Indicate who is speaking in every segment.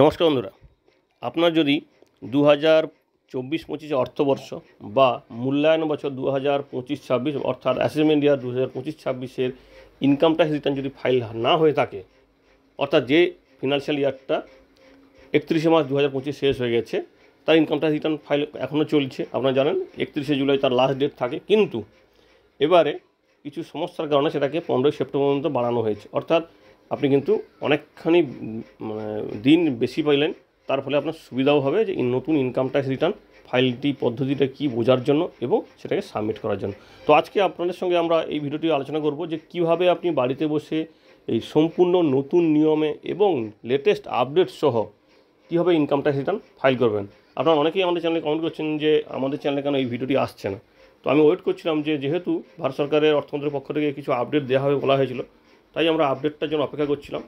Speaker 1: নমস্কার বন্ধুরা, আপনার যদি 2024-25 অর্থবর্ষ বা মূল্যায়ন বছর 2025-26 অর্থাৎ অ্যাসেসমেন্ট ইয়ার 2025-26 ইনকাম ট্যাক্স রিটার্ন যদি ফাইল না হয়ে থাকে, অর্থাৎ যে ফিনান্সিয়াল ইয়ারটা 31 মার্চ 2025 শেষ হয়ে গেছে তার ইনকাম ট্যাক্স রিটার্ন ফাইল এখনও চলছে। আপনারা জানেন 31 জুলাই তার লাস্ট ডেট থাকে, কিন্তু এবারে কিছু সমস্যার কারণে সেটাকে 15 সেপ্টেম্বর পর্যন্ত বাড়ানো হয়েছে। অর্থাৎ আপনি কিন্তু অনেকখানি দিন বেশি পাইলেন, তার ফলে আপনার সুবিধাও হবে যে নতুন ইনকাম ট্যাক্স রিটার্ন ফাইলটি পদ্ধতিটা কী বোঝার জন্য এবং সেটাকে সাবমিট করার জন্য। তো আজকে আপনাদের সঙ্গে আমরা এই ভিডিওটি আলোচনা করব যে কীভাবে আপনি বাড়িতে বসে এই সম্পূর্ণ নতুন নিয়মে এবং লেটেস্ট আপডেট সহ কীভাবে ইনকাম ট্যাক্স রিটার্ন ফাইল করবেন। আপনারা অনেকেই আমাদের চ্যানেলে কমেন্ট করছেন যে আমাদের চ্যানেলে কেন এই ভিডিওটি আসছে না। তো আমি ওয়েট করছিলাম যে যেহেতু ভারত সরকারের অর্থমন্ত্রীর পক্ষ থেকে কিছু আপডেট দেওয়া হবে বলা হয়েছিল, তাই আমরা আপডেটটার জন্য অপেক্ষা করছিলাম।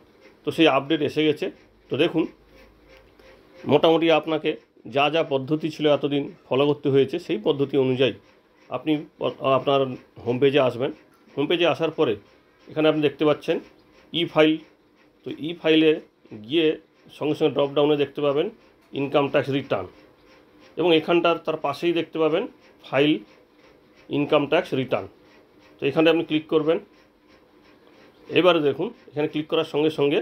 Speaker 1: তো সেই আপডেট এসে গেছে। তো দেখুন, মোটামুটি আপনাকে যা যা পদ্ধতি ছিল এতদিন ফলো করতে হয়েছে, সেই পদ্ধতি অনুযায়ী আপনি আপনার হোম পেজে আসবেন। হোম পেজে আসার পরে এখানে আপনি দেখতে পাচ্ছেন ই ফাইল। তো ই ফাইলে গিয়ে সঙ্গে সঙ্গে ড্রপ ডাউনে দেখতে পাবেন ইনকাম ট্যাক্স রিটার্ন, এবং এখানটার তার পাশেই দেখতে পাবেন ফাইল ইনকাম ট্যাক্স রিটার্ন। তো এখানে আপনি ক্লিক করবেন। এবারে দেখুন, এখানে ক্লিক করার সঙ্গে সঙ্গে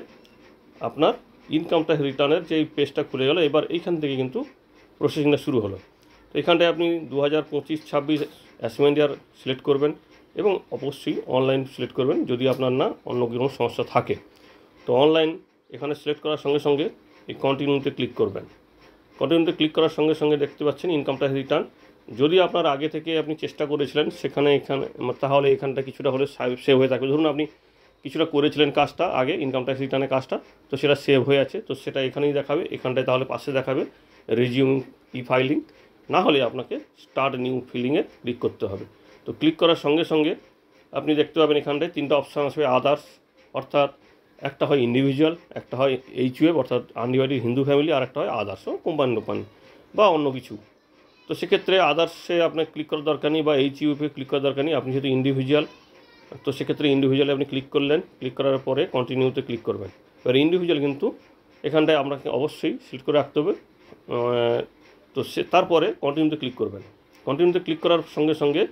Speaker 1: আপনার ইনকাম ট্যাক্স রিটার্নের যে পেজটা খুলে গেল। এবার এইখান থেকে কিন্তু প্রসেসিংটা শুরু হলো। তো এখানটায় আপনি 2025-26 অ্যাসেসমেন্ট ইয়ার সিলেক্ট করবেন এবং অবশ্যই অনলাইন সিলেক্ট করবেন যদি আপনার না অন্য কোনো সমস্যা থাকে। তো অনলাইন এখানে সিলেক্ট করার সঙ্গে সঙ্গে এই কন্টিনিউতে ক্লিক করবেন। কন্টিনিউতে ক্লিক করার সঙ্গে সঙ্গে দেখতে পাচ্ছেন ইনকাম ট্যাক্স রিটার্ন। যদি আপনার আগে থেকে আপনি চেষ্টা করেছিলেন এখানে তাহলে এখানটা কিছুটা হলে সেভ হয়ে থাকবে। ধরুন আপনি কিছুটা করেছিলেন কাজটা আগে, ইনকাম ট্যাক্স রিটার্নের কাজটা, তো সেটা সেভ হয়ে আছে, তো সেটা এখানেই দেখাবে। এখানটায় তাহলে পাশে দেখাবে রিজিউম ই ফাইলিং, না হলে আপনাকে স্টার্ট নিউ ফিলিংয়ে ক্লিক করতে হবে। তো ক্লিক করার সঙ্গে সঙ্গে আপনি দেখতে পাবেন এখানটায় তিনটা অপশান আসবে। আদার্স, অর্থাৎ একটা হয় ইন্ডিভিজুয়াল, একটা হয় এইচইউএফ অর্থাৎ আনডিভাইডেড হিন্দু ফ্যামিলি, আর একটা হয় আদার্স কোম্পানি বা অন্য কিছু। তো সেক্ষেত্রে আদার্সে আপনার ক্লিক করার দরকার নেই বা এইচইউএফে ক্লিক করার দরকার নেই। আপনি যেহেতু ইন্ডিভিজুয়াল, তো সেক্ষেত্রে ইন্ডিভিজুয়ালে আপনি ক্লিক করলেন। ক্লিক করার পরে কন্টিনিউতে ক্লিক করবেন। এবার ইন্ডিভিজুয়াল কিন্তু এখানটায় আপনাকে অবশ্যই সিলেক্ট করে রাখতে হবে। তো তারপরে কন্টিনিউতে ক্লিক করবেন। কন্টিনিউতে ক্লিক করার সঙ্গে সঙ্গে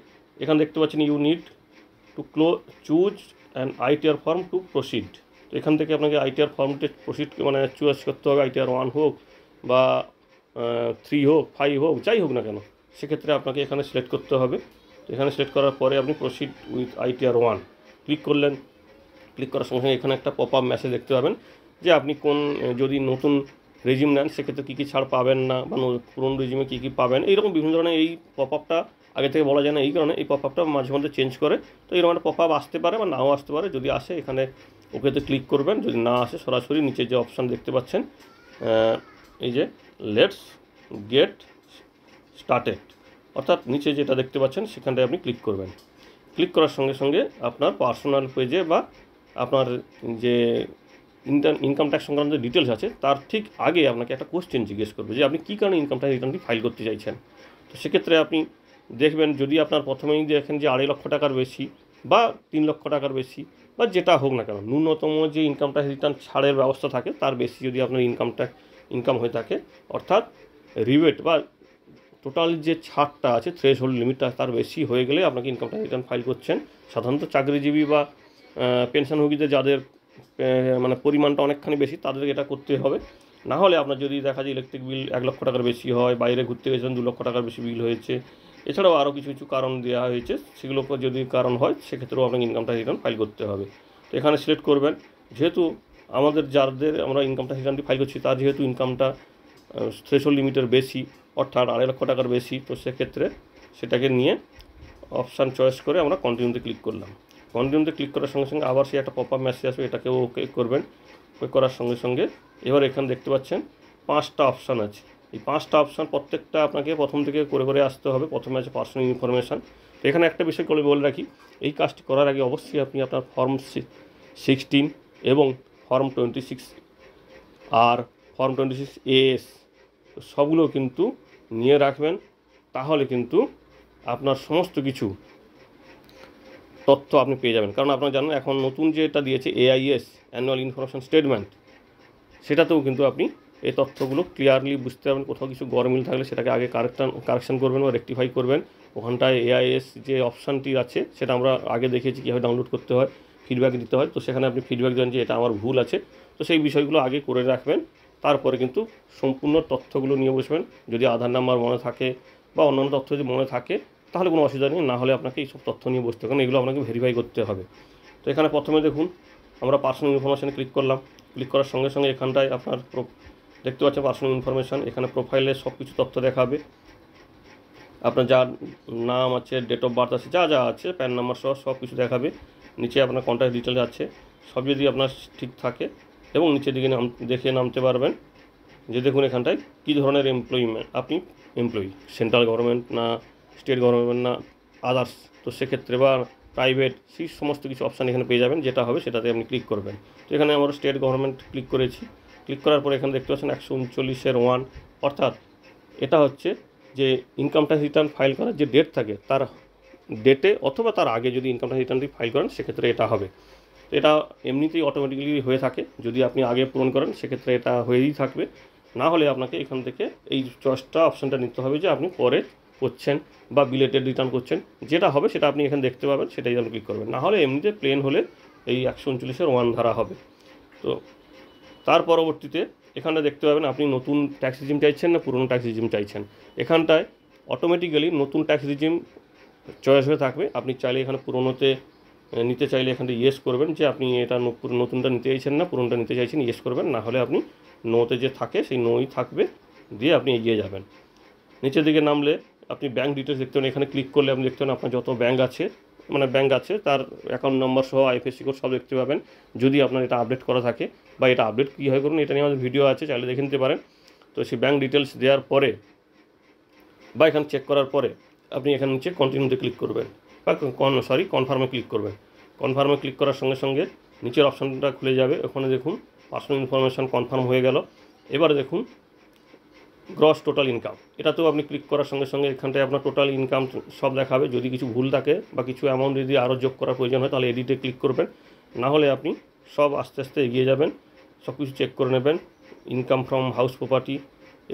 Speaker 1: এখানে দেখতে পাচ্ছেন you need to choose an ITR form to proceed. তো এখান থেকে আপনাকে আইটিআর ফর্মটি প্রসিড চুজ করতে হবে। আইটিআর 1 হোক বা 3 হোক, 5 হোক, যাই হোক না কেন, সেক্ষেত্রে আপনাকে এখানে সিলেক্ট করতে হবে। তো এখানে সিলেক্ট করার পরে আপনি প্রসিড উইথ আইটিআর 1 ক্লিক করলেন। ক্লিক করার সঙ্গে সঙ্গে এখানে একটা পপ আপ মেসেজ দেখতে পাবেন যে আপনি যদি নতুন রেজিউম নেন সেক্ষেত্রে কী কী ছাড় পাবেন না, বা পুরনো রেজিউমে কী কী পাবেন, এইরকম বিভিন্ন ধরনের এই পপ আপটা আগে থেকে বলা যায় না, এই কারণে এই পপ আপটা মাঝে মধ্যে চেঞ্জ করে। তো এরকম একটা পপ আপ আসতে পারে বা নাও আসতে পারে। যদি আসে এখানে ওকেতে ক্লিক করবেন, যদি না আসে সরাসরি নিচে যে অপশান দেখতে পাচ্ছেন এই যে লেটস গেট স্টার্টেড, অর্থাৎ নিচে যেটা দেখতে পাচ্ছেন সেখানটায় আপনি ক্লিক করবেন। ক্লিক করার সঙ্গে সঙ্গে আপনার পার্সোনাল পেজে বা আপনার যে ইনকাম ট্যাক্স সংক্রান্ত ডিটেলস আছে তার ঠিক আগে আপনাকে একটা কোশ্চেন জিজ্ঞেস করবে যে আপনি কী কারণে ইনকাম ট্যাক্স রিটার্নটি ফাইল করতে চাইছেন। তো সেক্ষেত্রে আপনি দেখবেন, যদি আপনার প্রথমেই দেখেন যে 2.5 লক্ষ টাকার বেশি বা 3 লক্ষ টাকার বেশি বা যেটা হোক না কেন, ন্যূনতম যে ইনকাম ট্যাক্স রিটার্ন ছাড়ের ব্যবস্থা থাকে তার বেশি যদি আপনার ইনকাম হয়ে থাকে, অর্থাৎ রিবেট বা টোটাল যে ছাড়টা আছে থ্রেশহোল্ড লিমিটটা তার বেশি হয়ে গেলে আপনাকে ইনকাম ট্যাক্স রিটার্ন ফাইল করছেন। সাধারণত চাকরিজীবী বা পেনশনভোগীদের যাদের পরিমাণটা অনেকখানি বেশি তাদের এটা করতে হবে। না হলে আপনার যদি দেখা যায় ইলেকট্রিক বিল 1 লক্ষ টাকার বেশি হয়, বাইরে ঘুরতে গেছেন 2 লক্ষ টাকার বেশি বিল হয়েছে, এছাড়াও আরও কিছু কিছু কারণ দেওয়া হয়েছে, সেগুলো যদি কারণ হয় সেক্ষেত্রেও আপনাকে ইনকাম ট্যাক্স রিটার্ন ফাইল করতে হবে। তো এখানে সিলেক্ট করবেন। যেহেতু যাদের আমরা ইনকাম ট্যাক্স রিটার্নটি ফাইল করছি তার যেহেতু ইনকামটা থ্রেশহোল্ড লিমিটের বেশি, অর্থাৎ 2.5 লক্ষ টাকার বেশি, তো সেক্ষেত্রে সেটাকে নিয়ে অপশান চয়েস করে আমরা কন্টিনিউতে ক্লিক করলাম। কন্টিনিউতে ক্লিক করার সঙ্গে সঙ্গে আবার সে একটা পপ আপ মেসেজ আসবে, এটাকেও ওকে করবেন। ওকে করার সঙ্গে সঙ্গে এবার এখানে দেখতে পাচ্ছেন 5টা অপশান আছে। এই 5টা অপশান প্রত্যেকটা আপনাকে প্রথম থেকে করে করে আসতে হবে। প্রথমে আছে পার্সোনাল ইনফরমেশান। তো এখানে একটা বিষয় বলে রাখি, এই কাজটি করার আগে অবশ্যই আপনি আপনার ফর্ম 16 এবং ফর্ম 26 আর ফর্ম 26AS সবগুলো কিন্তু নিয়ে রাখবেন। তাহলে কিন্তু আপনার সমস্ত কিছু তথ্য আপনি পেয়ে যাবেন। কারণ আপনারা জানেন এখন নতুন যেটা দিয়েছে AIS অ্যানুয়াল ইনফরমেশন স্টেটমেন্ট, সেটাতেও কিন্তু আপনি এই তথ্যগুলো ক্লিয়ারলি বুঝতে পারবেন। কোথাও কিছু গরমিল থাকলে সেটাকে আগে কারেকশান করবেন বা রেক্টিফাই করবেন। ওখানটায় এআইএস যে অপশানটি আছে সেটা আমরা আগে দেখেছি কীভাবে ডাউনলোড করতে হয়, ফিডব্যাক দিতে হয়। তো সেখানে আপনি ফিডব্যাক দেন যে এটা আমার ভুল আছে, তো সেই বিষয়গুলো আগে করে রাখবেন। তারপরে কিন্তু সম্পূর্ণ তথ্যগুলো নিয়ে বসবেন। যদি আধার নাম্বার মনে থাকে বা অন্যান্য তথ্য যদি মনে থাকে তাহলে কোনো অসুবিধা নেই, না হলে আপনাকে এইসব তথ্য নিয়ে বসতে হবে, কারণ এগুলো আপনাকে ভেরিফাই করতে হবে। তো এখানে প্রথমে দেখুন আমরা পার্সোনাল ইনফরমেশানে ক্লিক করলাম। ক্লিক করার সঙ্গে সঙ্গে এখানটায় আপনার দেখতে পাচ্ছেন পার্সোনাল ইনফরমেশান। এখানে প্রোফাইলে সব কিছু তথ্য দেখাবে, আপনার যা নাম আছে, ডেট অফ বার্থ আছে, যা যা আছে, প্যান নাম্বার সহ সব কিছু দেখাবে। নিচে আপনার কন্ট্যাক্ট ডিটেলস আছে, সব যদি আপনার ঠিক থাকে এবং নিচের দিকে দেখে নামতে পারবেন যে দেখুন এখানটায় কী ধরনের আপনি এমপ্লয়ি, সেন্ট্রাল গভর্নমেন্ট না স্টেট গভর্নমেন্ট না আদার্স, তো সেক্ষেত্রে বা প্রাইভেট, সেই সমস্ত কিছু অপশান এখানে পেয়ে যাবেন। যেটা হবে সেটাতে আপনি ক্লিক করবেন। তো এখানে আমরা স্টেট গভর্নমেন্ট ক্লিক করেছি। ক্লিক করার পরে এখানে দেখতে পাচ্ছেন 139(1), অর্থাৎ এটা হচ্ছে যে ইনকাম ট্যাক্স রিটার্ন ফাইল করার যে ডেট থাকে তার ডেটে অথবা তার আগে যদি ইনকাম ট্যাক্স রিটার্নটি ফাইল করেন সেক্ষেত্রে এটা হবে। তো এটা এমনিতেই অটোমেটিক্যালি হয়ে থাকে, যদি আপনি আগে পূরণ করেন সেক্ষেত্রে এটা হয়েই থাকবে। না হলে আপনাকে এখান থেকে এই চয়েসটা অপশানটা নিতে হবে যে আপনি পরে করছেন বা বিলেটেড রিটার্ন করছেন, যেটা হবে সেটা আপনি এখানে দেখতে পাবেন, সেটাই আপনি ক্লিক করবেন। না হলে এমনিতে প্লেন হলে এই 139(1) ধারা হবে। তো তার পরবর্তীতে এখানে দেখতে পাবেন আপনি নতুন ট্যাক্স রিজিম চাইছেন না পুরনো ট্যাক্স রিজিম চাইছেন। এখানটায় অটোমেটিক্যালি নতুন ট্যাক্স রিজিম চয়েস হয়ে থাকবে। আপনি চাইলে এখানে পুরনোতে নিতে চাইলে এখানটা ইয়েস করবেন যে আপনি এটা নতুনটা নিতে চাইছেন না পুরনোটা নিতে চাইছেন, ইয়েস করবেন। না হলে আপনি নোতে যে থাকে সেই নোই থাকবে, দিয়ে আপনি এগিয়ে যাবেন। নিচের দিকে নামলে আপনি ব্যাঙ্ক ডিটেলস দেখতে পাবেন। এখানে ক্লিক করলে আপনি দেখতে পাবেন আপনার যত ব্যাঙ্ক আছে তার অ্যাকাউন্ট নম্বর সহ আইএফএসসি কোড সব দেখতে পাবেন, যদি আপনার এটা আপডেট করা থাকে বা এটা আপডেট কীভাবে করুন এটা নিয়ে আমাদের ভিডিও আছে, চাইলে দেখে নিতে পারেন। তো সেই ব্যাঙ্ক ডিটেলস দেওয়ার পরে বা এখানে চেক করার পরে আপনি এখানে নিচে কন্টিনিউতে ক্লিক করবেন বা কনফার্মে ক্লিক করবেন। কনফার্মে ক্লিক করার সঙ্গে সঙ্গে নিচের অপশানটা খুলে যাবে। ওখানে দেখুন পার্সোনাল ইনফরমেশান কনফার্ম হয়ে গেল। এবারে দেখুন গ্রস টোটাল ইনকাম, এটাতেও আপনি ক্লিক করার সঙ্গে সঙ্গে এখানটায় আপনার টোটাল ইনকাম সব দেখাবে। যদি কিছু ভুল থাকে বা কিছু অ্যামাউন্ট যদি আরও যোগ করার প্রয়োজন হয় তাহলে এডিটে ক্লিক করবেন, না হলে আপনি সব আস্তে আস্তে এগিয়ে যাবেন, সব কিছু চেক করে নেবেন। ইনকাম ফ্রম হাউস প্রপার্টি,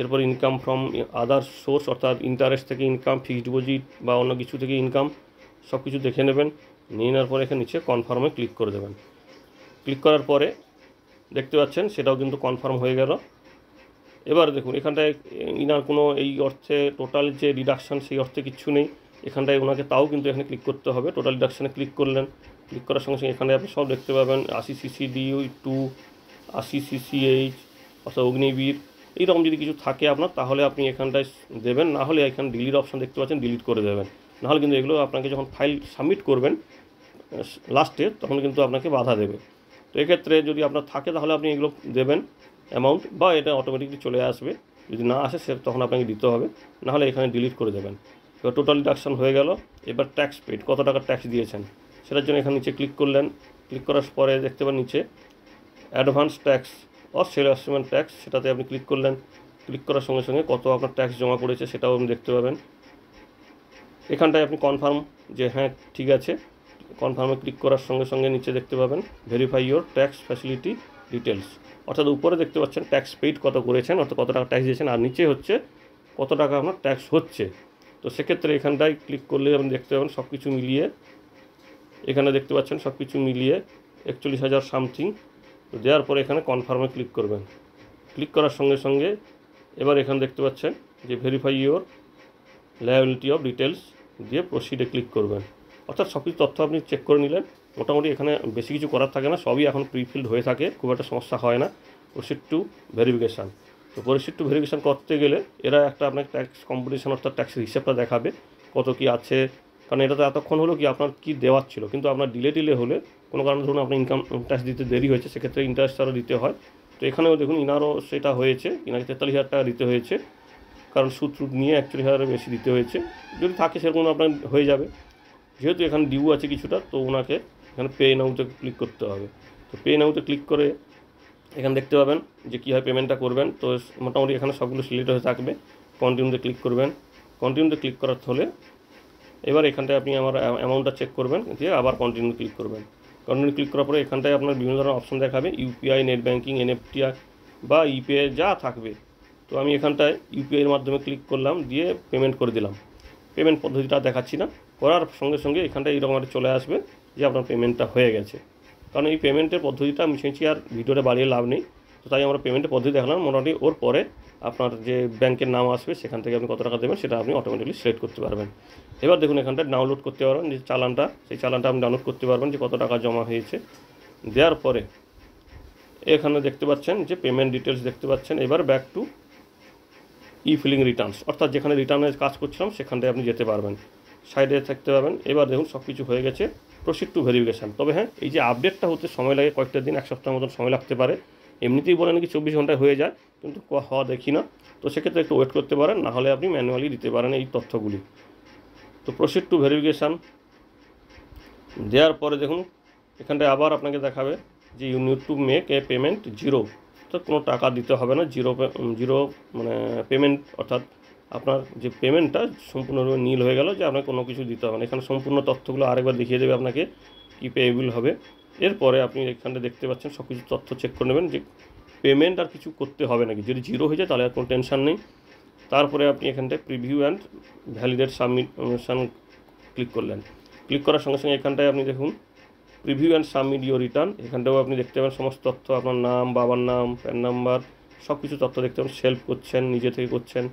Speaker 1: এরপর ইনকাম ফ্রম আদার সোর্স অর্থাৎ ইন্টারেস্ট থেকে ইনকাম, ফিক্সড ডিপোজিট বা অন্য কিছু থেকে ইনকাম, সব কিছু দেখে নেবেন। নিয়ে নেওয়ার পরে এখানে নিচে কনফার্মে ক্লিক করে দেবেন। ক্লিক করার পরে দেখতে পাচ্ছেন সেটাও কিন্তু কনফার্ম হয়ে গেল। এবার দেখুন এখানটায় ইনার কোনো এই অর্থে টোটাল যে ডিডাকশান সেই অর্থে কিচ্ছু নেই। এখানটায় ওনাকে তাও কিন্তু এখানে ক্লিক করতে হবে। টোটাল ডিডাকশানে ক্লিক করলেন, ক্লিক করার সঙ্গে সঙ্গে এখানে আপনি সব দেখতে পাবেন 80cc/2, 80cc/H অর্থাৎ অগ্নিবীর, এইরকম যদি কিছু থাকে আপনার তাহলে আপনি এখানটায় দেবেন, না হলে এখানে ডিলিট অপশান দেখতে পাচ্ছেন, ডিলিট করে দেবেন। নাহলে কিন্তু এগুলো আপনাকে যখন ফাইল সাবমিট করবেন লাস্টে তখন কিন্তু আপনাকে বাধা দেবে। তো এক্ষেত্রে যদি আপনার থাকে তাহলে আপনি এগুলো দেবেন অ্যামাউন্ট, বা এটা অটোমেটিকলি চলে আসবে। যদি না আসে সে তখন আপনাকে দিতে হবে, নাহলে এখানে ডিলিট করে দেবেন। এবার টোটাল ডিডাকশান হয়ে গেল। এবার ট্যাক্স পেড, কত টাকা ট্যাক্স দিয়েছেন সেটার জন্য এখানে নিচে ক্লিক করলেন। ক্লিক করার পরে দেখতে পাবেন নিচে advance tax or self assessment tax, সেটাতে আপনি ক্লিক করলেন। ক্লিক করার সঙ্গে সঙ্গে কত আপনার ট্যাক্স জমা পড়েছে সেটাও আপনি দেখতে পাবেন। এখানটায় আপনি কনফার্ম যে হ্যাঁ ঠিক আছে, কনফার্মে ক্লিক করার সঙ্গে সঙ্গে নিচে দেখতে পাবেন verify your tax facility details, অর্থাৎ উপরে দেখতে পাচ্ছেন ট্যাক্স পেইড কত করেছেন অর্থাৎ কত টাকা ট্যাক্স দিয়েছেন, আর নিচে হচ্ছে কত টাকা আপনার ট্যাক্স হচ্ছে। তো সেক্ষেত্রে এখানটায় ক্লিক করলে আপনি দেখতে পাবেন সব কিছু মিলিয়ে, এখানে দেখতে পাচ্ছেন সব কিছু মিলিয়ে 41,000 সামথিং। দেওয়ার পরে এখানে কনফার্মে ক্লিক করবেন। ক্লিক করার সঙ্গে সঙ্গে এবার এখানে দেখতে পাচ্ছেন যে verify your liability of details দিয়ে প্রসিডে ক্লিক করবেন। অর্থাৎ সব কিছু তথ্য আপনি চেক করে নিলেন। মোটামুটি এখানে বেশি কিছু করার থাকে না, সবই এখন প্রিফিল্ড হয়ে থাকে, খুব একটা সমস্যা হয় না। প্রসিড টু ভেরিফিকেশান, তো প্রসিড টু ভেরিফিকেশান করতে গেলে এরা একটা আপনাকে ট্যাক্স কম্পিটিশন অর্থাৎ ট্যাক্সের হিসাবটা দেখাবে কত কী আছে, কারণ এটা তো এতক্ষণ হলো কি আপনার কী দেওয়ার ছিল, কিন্তু আপনার ডিলে হলে কোনো কারণে ধরুন আপনার ইনকাম ট্যাক্স দিতে দেরি হয়েছে, সেক্ষেত্রে ইন্টারেস্ট আরও দিতে হয়। তো এখানেও দেখুন ইনারও সেটা হয়েছে, ইনাকে 43,000 টাকা দিতে হয়েছে, কারণ সুদ নিয়ে 41,000 বেশি দিতে হয়েছে। যদি থাকে সেরকম আপনার হয়ে যাবে, যেহেতু এখানে ডিউ আছে কিছুটা, তো ওনাকে এখানে পে নাউতে ক্লিক করতে হবে। তো পে নাউতে ক্লিক করে এখানে দেখতে পাবেন যে কীভাবে পেমেন্টটা করবেন। তো মোটামুটি এখানে সবগুলো সিলেক্ট হয়ে থাকবে। কন্টিনিউতে ক্লিক করবেন। কন্টিনিউতে ক্লিক করার হলে এবার এখানটায় আপনি আমার অ্যামাউন্টটা চেক করবেন, দিয়ে আবার কন্টিনিউ ক্লিক করবেন। কন্টিনিউ ক্লিক করার পরে এখানটায় আপনার বিভিন্ন ধরনের অপশন দেখাবে, ইউপিআই, নেট ব্যাঙ্কিং, এনএফটি, বা ইউপিআই যা থাকবে। তো আমি এখানটায় ইউপিআইয়ের মাধ্যমে ক্লিক করলাম, দিয়ে পেমেন্ট করে দিলাম। পেমেন্ট পদ্ধতিটা দেখাচ্ছি না, করার সঙ্গে সঙ্গে এখানটায় এইরকম একটা চলে আসবে যে আপনার পেমেন্টটা হয়ে গেছে। কারণ এই পেমেন্টের পদ্ধতিটা আমি শুনছি আর ভিডিওটা বাড়িয়ে লাভ নেই, তো তাই আমরা পেমেন্টের পদ্ধতি দেখালাম। মোটামুটি ওর পরে আপনার যে ব্যাংকের নাম আসবে সেখান থেকে আপনি কত টাকা দেবেন সেটা আপনি অটোমেটিকলি সিলেক্ট করতে পারবেন। এবার দেখুন এখানটা ডাউনলোড করতে পারবেন যে চালানটা, সেই চালানটা আপনি ডাউনলোড করতে পারবেন যে কত টাকা জমা হয়েছে। দেওয়ার পরে এখানে দেখতে পাচ্ছেন যে পেমেন্ট ডিটেলস দেখতে পাচ্ছেন। এবার back to e filing returns, অর্থাৎ যেখানে রিটার্নের কাজ করছিলাম সেখানটায় আপনি যেতে পারবেন, সাইডে থাকতে পারবেন। এবার দেখুন সব কিছু হয়ে গেছে, প্রসিড টু ভেরিফিকেশান। তবে হ্যাঁ, এই যে আপডেটটা হতে সময় লাগে কয়েকটা দিন, এক সপ্তাহের মতন সময় লাগতে পারে। এমনিতেই বলে নাকি 24 ঘন্টায় হয়ে যায়, কিন্তু হওয়া দেখি না। তো সেক্ষেত্রে একটু ওয়েট করতে পারেন, নাহলে আপনি ম্যানুয়ালি দিতে পারেন এই তথ্যগুলি। তো প্রসিড টু ভেরিফিকেশান দেওয়ার পরে দেখুন এখানটায় আবার আপনাকে দেখাবে যে you need to make a payment zero, অর্থাৎ কোনো টাকা দিতে হবে না। জিরো মানে পেমেন্ট, অর্থাৎ আপনার যে পেমেন্টটা সম্পূর্ণরূপে নীল হয়ে গেল, যে আপনাকে কোনো কিছু দিতে হবে না। এখানে সম্পূর্ণ তথ্যগুলো আরেকবার দেখিয়ে দেবে আপনাকে কী পেয়েবল হবে। এরপরে আপনি এখানটা দেখতে পাচ্ছেন সব কিছু তথ্য চেক করে নেবেন যে পেমেন্ট আর কিছু করতে হবে নাকি। যদি জিরো হয়ে যায় তাহলে আর কোনো টেনশন নেই। তারপরে আপনি এখানটায় preview and validate submission click করলেন। ক্লিক করার সঙ্গে সঙ্গে এখানটায় আপনি দেখুন preview and submit your return. এখানটাও আপনি দেখতে পাবেন সমস্ত তথ্য, আপনার নাম, বাবার নাম, প্যান নাম্বার, সব কিছু তথ্য দেখতে পাবেন। সেলফ করছেন, নিজে থেকে করছেন,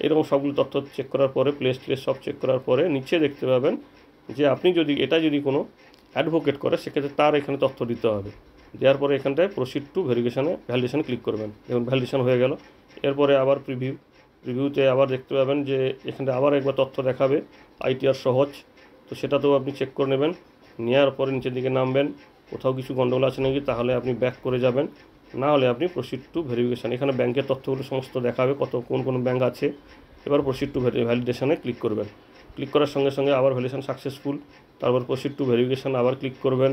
Speaker 1: এরকম সবগুলো তথ্য চেক করার পরে প্লেস সব চেক করার পরে নিচে দেখতে পাবেন যে আপনি যদি কোনো অ্যাডভোকেট করে সেক্ষেত্রে তার এখানে তথ্য দিতে হবে। দেওয়ার পরে এখানটায় প্রসিড টু ভ্যালিডেশানে ক্লিক করবেন। দেখুন ভ্যালিডেশন হয়ে গেল। এরপরে আবার প্রিভিউতে আবার দেখতে পাবেন যে এখানে আবার একবার তথ্য দেখাবে আইটিআর সহজ, তো সেটাতেও আপনি চেক করে নেবেন। নেওয়ার পরে নিচের দিকে নামবেন, কোথাও কিছু গন্ডগোল আছে নাকি, তাহলে আপনি ব্যাক করে যাবেন, না হলে আপনি প্রসিড টু ভেরিফিকেশান। এখানে ব্যাংকের তথ্যগুলো সমস্ত দেখাবে, কোন ব্যাংক আছে। এবার প্রসিড টু ভ্যালিডেশানে ক্লিক করবেন। ক্লিক করার সঙ্গে সঙ্গে আবার ভ্যালিডেশন সাকসেসফুল, তারপর প্রসিড টু ভেরিফিকেশান আবার ক্লিক করবেন।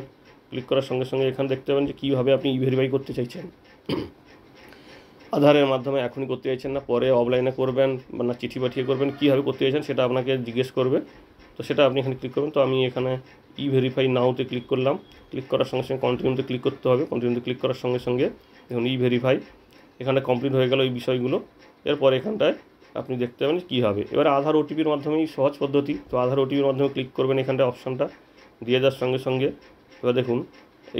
Speaker 1: ক্লিক করার সঙ্গে সঙ্গে এখানে দেখতে পাবেন যে কীভাবে আপনি ভেরিফাই করতে চাইছেন। আধারের মাধ্যমে এখনই করতে চাইছেন না, পরে অফলাইনে করবেন বা না চিঠি পাঠিয়ে করবেন, কীভাবে করতে চাইছেন সেটা আপনাকে জিজ্ঞেস করবে। তো সেটা আপনি এখানে ক্লিক করবেন। তো আমি এখানে ভেরিফাই নাওতে ক্লিক করলাম। ক্লিক করার সঙ্গে সঙ্গে কন্টিনিউতে ক্লিক করতে হবে। কন্টিনিউতে ক্লিক করার সঙ্গে সঙ্গে দেখুন ভেরিফাই এখানে কমপ্লিট হয়ে গেল এই বিষয়গুলো। এরপর এখানটায় আপনি দেখতে পাবেন কী হবে। এবার আধার ওটিপির মাধ্যমেই সহজ পদ্ধতি। তো আধার ওটিপির মাধ্যমে ক্লিক করবেন, এখানটায় অপশানটা দিয়ে দেওয়ার সঙ্গে সঙ্গে এবার দেখুন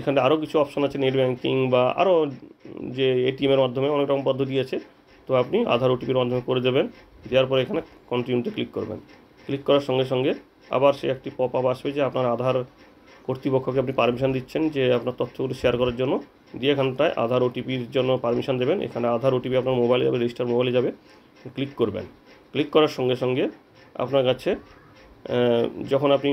Speaker 1: এখানে আরও কিছু অপশান আছে, নেট ব্যাঙ্কিং বা আরও যে এটিএমের মাধ্যমে অনেক রকম পদ্ধতি আছে। তো আপনি আধার ওটিপির মাধ্যমে করে দেবেন। দেওয়ার পরে এখানে কন্টিনিউতে ক্লিক করবেন। ক্লিক করার সঙ্গে সঙ্গে আবার সে একটি পপ আপ আসবে যে আপনার আধার কর্তৃপক্ষকে আপনি পারমিশন দিচ্ছেন যে আপনার তথ্যগুলো শেয়ার করার জন্য, দিয়ে এখানটায় আধার ওটিপির জন্য পারমিশন দেবেন। এখানে আধার ওটিপি আপনার মোবাইলে যাবে, রেজিস্টার মোবাইলে যাবে, ক্লিক করবেন। ক্লিক করার সঙ্গে সঙ্গে আপনার কাছে যখন আপনি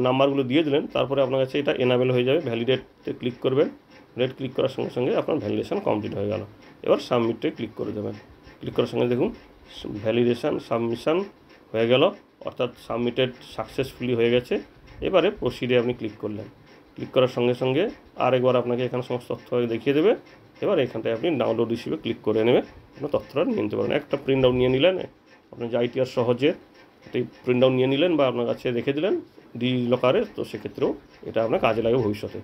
Speaker 1: নাম্বারগুলো দিয়ে দিলেন তারপরে আপনার কাছে এটা এনাবেল হয়ে যাবে। ভ্যালিডেটে ক্লিক করবেন। ভ্যালিডেট ক্লিক করার সঙ্গে সঙ্গে আপনার ভ্যালিডেশন কমপ্লিট হয়ে গেল। এবার সাবমিটে ক্লিক করে দেবেন। ক্লিক করার সঙ্গে দেখুন ভ্যালিডেশন সাবমিশন হয়ে গেল, অর্থাৎ সাবমিটেড সাকসেসফুলি হয়ে গেছে। এবারে প্রসিডে আপনি ক্লিক করলেন। ক্লিক করার সঙ্গে সঙ্গে আরেকবার আপনাকে এখানে সমস্ত তথ্য দেখিয়ে দেবে। এবার এখানটায় আপনি ডাউনলোড রিসিভে ক্লিক করে নেবে, আপনার তথ্যটা নিয়ে নিতে পারেন। একটা প্রিন্ট আউট নিয়ে নিলেন, আপনি যে আইটিআর সহজে এই প্রিন্ট আউট নিয়ে নিলেন বা আপনার কাছে রেখে দিলেন ডিলকারে, তো সেক্ষেত্রেও এটা আপনার কাজে লাগে ভবিষ্যতে।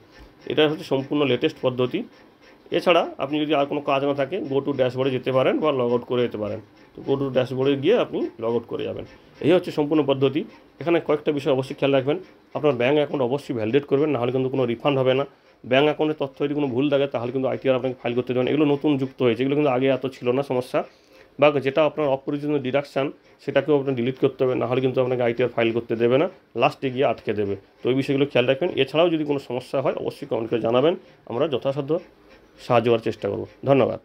Speaker 1: এটা হচ্ছে সম্পূর্ণ লেটেস্ট পদ্ধতি। এছাড়া আপনি যদি আর কোনো কাজ না থাকে গো টু ড্যাশবোর্ডে যেতে পারেন বা লগ আউট করে যেতে পারেন। তো গো টু ড্যাশবোর্ডে গিয়ে আপনি লগ আউট করে যাবেন। এই হচ্ছে সম্পূর্ণ পদ্ধতি। এখানে কয়েকটা বিষয় অবশ্যই খেয়াল রাখবেন। আপনার ব্যাঙ্ক অ্যাকাউন্ট অবশ্যই ভ্যালিডেট করবেন, নাহলে কিন্তু কোনো রিফান্ড হবে না। ব্যাঙ্ক অ্যাকাউন্টের তথ্য যদি কোনো ভুল থাকে তাহলে কিন্তু আইটিআর আপনাকে ফাইল করতে দেবেন। এগুলো নতুন যুক্ত হয়েছে, এগুলো কিন্তু আগে এত ছিল না সমস্যা। বা যেটা আপনার অপ্রয়োজনীয় ডিডাকশান সেটাকেও আপনার ডিলিট করতে হবে, নাহলে কিন্তু আপনাকে আইটিআর ফাইল করতে দেবে না, লাস্টে গিয়ে আটকে দেবে। তো এই বিষয়গুলো খেয়াল রাখবেন। এছাড়াও যদি কোনো সমস্যা হয় অবশ্যই কমেন্ট করে জানাবেন, আমরা যথাসাধ্য সাহায্য করার চেষ্টা করব। ধন্যবাদ।